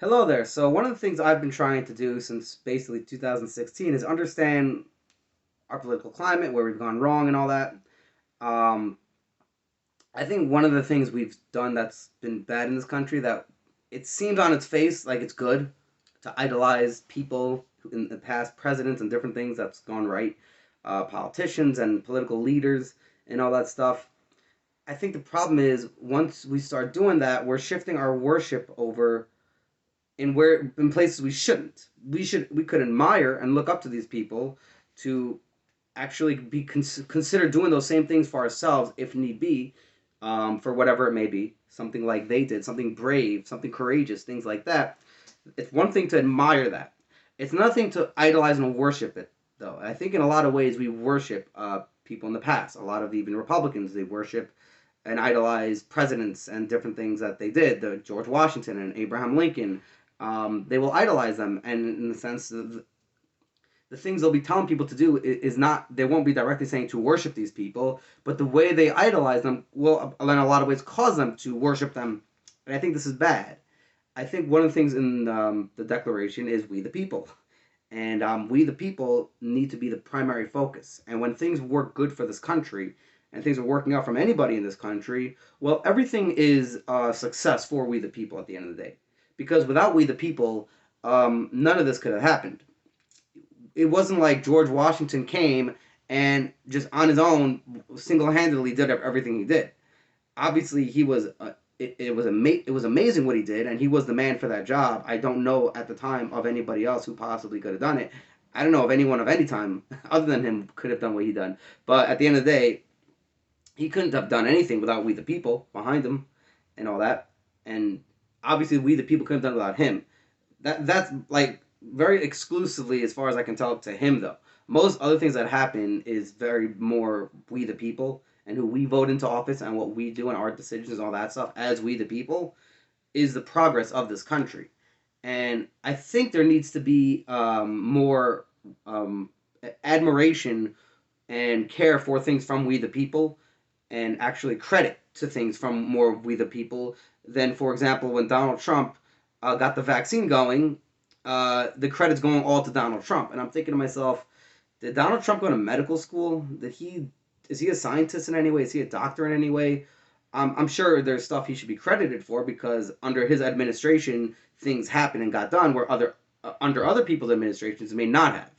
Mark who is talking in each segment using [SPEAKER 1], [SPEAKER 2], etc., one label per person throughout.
[SPEAKER 1] Hello there. So one of the things I've been trying to do since basically 2016 is understand our political climate, where we've gone wrong, and all that. Um, I think one of the things we've done that's been bad in this country that it seems on its face like it's good to idolize people in the past, presidents and different things that's gone right, politicians and political leaders and all that stuff. I think the problem is once we start doing that, we're shifting our worship over in places we shouldn't. We could admire and look up to these people to actually be consider doing those same things for ourselves if need be, for whatever it may be. Something like they did, something brave, something courageous, things like that. It's one thing to admire that. It's another thing to idolize and worship it, though. I think in a lot of ways we worship people in the past. A lot of even Republicans, they worship and idolize presidents and different things that they did. The George Washington and Abraham Lincoln, they will idolize them, and in the sense the things they'll be telling people to do is not, they won't be directly saying to worship these people, but the way they idolize them will in a lot of ways cause them to worship them. And I think this is bad. I think one of the things in the Declaration is we the people. And we the people need to be the primary focus. And when things work good for this country, and things are working out from anybody in this country, well, everything is a success for we the people at the end of the day. Because without we the people, none of this could have happened. It wasn't like George Washington came and just on his own single-handedly did everything he did. Obviously, he was it was amazing what he did, and he was the man for that job. I don't know at the time of anybody else who possibly could have done it. I don't know of anyone of any time other than him could have done what he done. But at the end of the day, he couldn't have done anything without we the people behind him and all that. And obviously, we the people couldn't have done it without him. That's like very exclusively, as far as I can tell, to him though. Most other things that happen is very more we the people and who we vote into office and what we do and our decisions and all that stuff as we the people is the progress of this country. And I think there needs to be more um, admiration and care for things from we the people, and actually credit to things from more we the people than, for example, when Donald Trump got the vaccine going, the credit's going all to Donald Trump. And I'm thinking to myself, did Donald Trump go to medical school? Did he is he a scientist in any way? Is he a doctor in any way? I'm sure there's stuff he should be credited for because under his administration things happened and got done where other under other people's administrations may not have.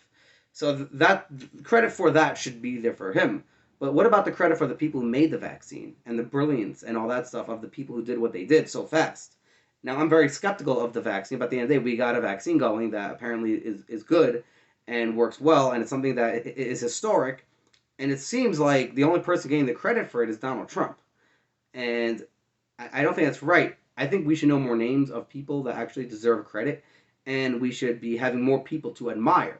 [SPEAKER 1] So that credit for that should be there for him. But what about the credit for the people who made the vaccine and the brilliance and all that stuff of the people who did what they did so fast? Now, I'm very skeptical of the vaccine, but at the end of the day, we got a vaccine going that apparently is good and works well, and it's something that is historic. And it seems like the only person getting the credit for it is Donald Trump. And I don't think that's right. I think we should know more names of people that actually deserve credit, and we should be having more people to admire,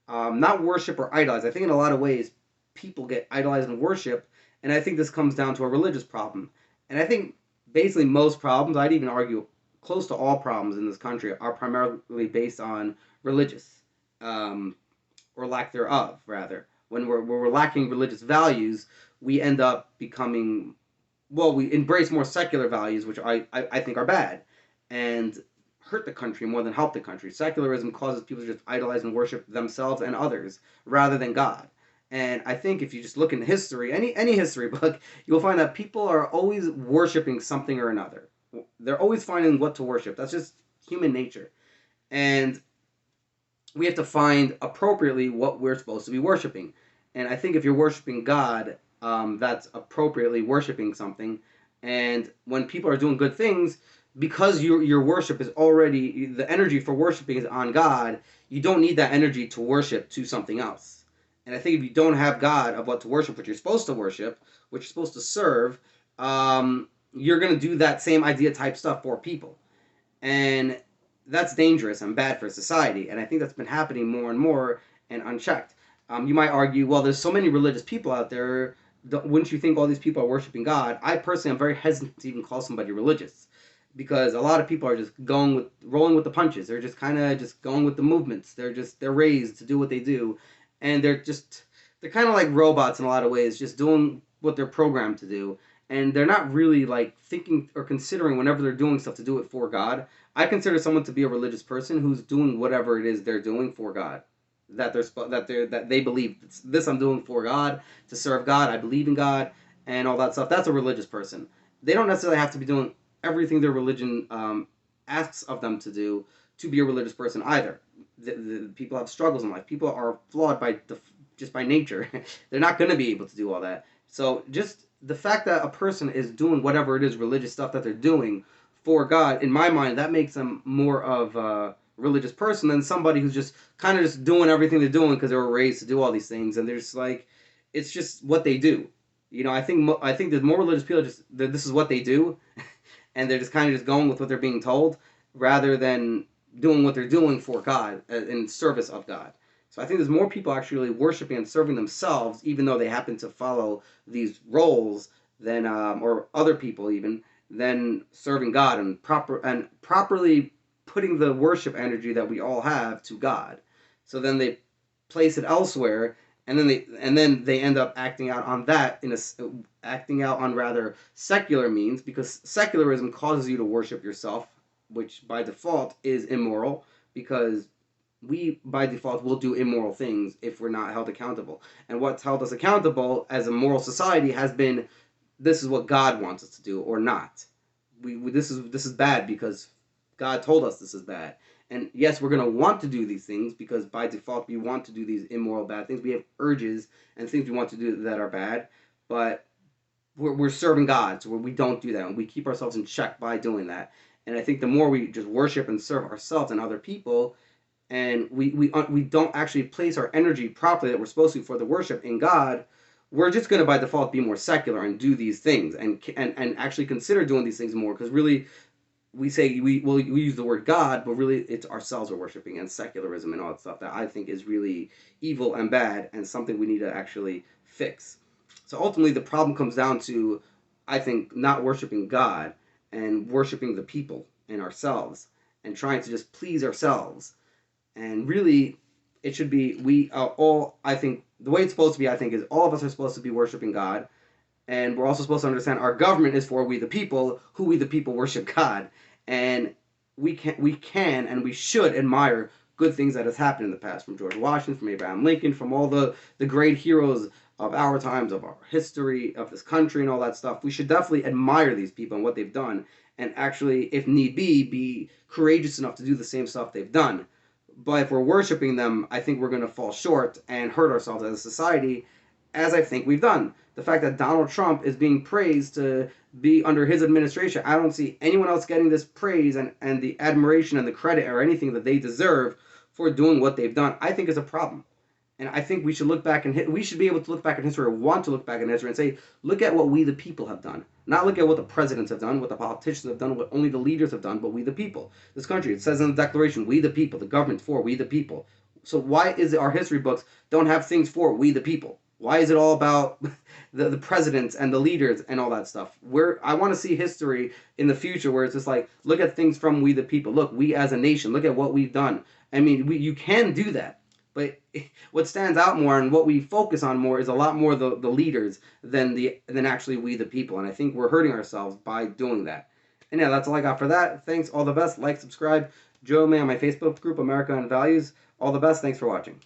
[SPEAKER 1] not worship or idolize. I think in a lot of ways, people get idolized and worship, and I think this comes down to a religious problem. And I think basically most problems, I'd even argue close to all problems in this country, are primarily based on religious, um, or lack thereof, rather. When we're lacking religious values, we end up becoming, well, we embrace more secular values, which I think are bad and hurt the country more than help the country. Secularism causes people to just idolize and worship themselves and others rather than God. And I think if you just look in history, any history book, you'll find that people are always worshiping something or another. They're always finding what to worship. That's just human nature. And we have to find appropriately what we're supposed to be worshiping. And I think if you're worshiping God, that's appropriately worshiping something. And when people are doing good things, because your worship is already, the energy for worshiping is on God, you don't need that energy to worship to something else. And I think if you don't have God of what to worship, what you're supposed to worship, what you're supposed to serve, you're going to do that same idea type stuff for people. And that's dangerous and bad for society. And I think that's been happening more and more and unchecked. You might argue, well, there's so many religious people out there. Wouldn't you think all these people are worshiping God? I personally am very hesitant to even call somebody religious because a lot of people are just rolling with the punches. They're just kind of just going with the movements. They're raised to do what they do, and they're kind of like robots in a lot of ways, just doing what they're programmed to do. and they're not really like thinking or considering whenever they're doing stuff to do it for God. I consider someone to be a religious person who's doing whatever it is they're doing for God. That they believe this I'm doing for God, to serve God. I believe in God and all that stuff. That's a religious person. They don't necessarily have to be doing everything their religion asks of them to be a religious person either. The people have struggles in life. People are flawed just by nature. They're not going to be able to do all that. So just the fact that a person is doing whatever it is religious stuff that they're doing for God, in my mind, that makes them more of a religious person than somebody who's just kind of just doing everything they're doing because they were raised to do all these things, and they're just like, it's just what they do. I think there's more religious people just this is what they do, and they're just kind of just going with what they're being told rather than doing what they're doing for God in service of God. So I think there's more people actually worshiping and serving themselves, even though they happen to follow these roles, than or other people even than serving God and properly putting the worship energy that we all have to God. So then they place it elsewhere, and then they end up acting out on that acting out on rather secular means, because secularism causes you to worship yourself, which by default is immoral, because we by default will do immoral things if we're not held accountable. And what's held us accountable as a moral society has been, this is what God wants us to do or not. This is bad because God told us this is bad. And yes, we're going to want to do these things because by default we want to do these immoral bad things. We have urges and things we want to do that are bad, but we're serving God, so we don't do that, and we keep ourselves in check by doing that. And I think the more we just worship and serve ourselves and other people, and we don't actually place our energy properly that we're supposed to for the worship in God, we're just going to by default be more secular and do these things and actually consider doing these things more, because really we say we use the word God, but really it's ourselves we're worshiping, and secularism and all that stuff that I think is really evil and bad and something we need to actually fix. So ultimately, the problem comes down to, I think, not worshiping God and worshiping the people and ourselves and trying to just please ourselves. And really, it should be we all. I think the way it's supposed to be, I think, is all of us are supposed to be worshiping God, and we're also supposed to understand our government is for we the people, who we the people worship God, and we can and we should admire good things that has happened in the past, from George Washington, from Abraham Lincoln, from all the great heroes of our times, of our history, of this country, and all that stuff. We should definitely admire these people and what they've done, and actually, if need be courageous enough to do the same stuff they've done. But if we're worshiping them, I think we're going to fall short and hurt ourselves as a society, as I think we've done. The fact that Donald Trump is being praised to be under his administration, I don't see anyone else getting this praise and the admiration and the credit or anything that they deserve for doing what they've done. I think is a problem. And I think we should look back and we should be able to look back in history, or want to look back in history and say, look at what we the people have done. Not look at what the presidents have done, what the politicians have done, what only the leaders have done, but we the people. This country, it says in the Declaration, we the people, the government for we the people. So why is it our history books don't have things for we the people? Why is it all about the presidents and the leaders and all that stuff? I want to see history in the future where it's just like, look at things from we the people. Look, we as a nation, look at what we've done. I mean, you can do that. But what stands out more and what we focus on more is a lot more the leaders than actually we the people. And I think we're hurting ourselves by doing that. And yeah, that's all I got for that. Thanks. All the best. Like, subscribe. Join me on my Facebook group, America and Values. All the best. Thanks for watching.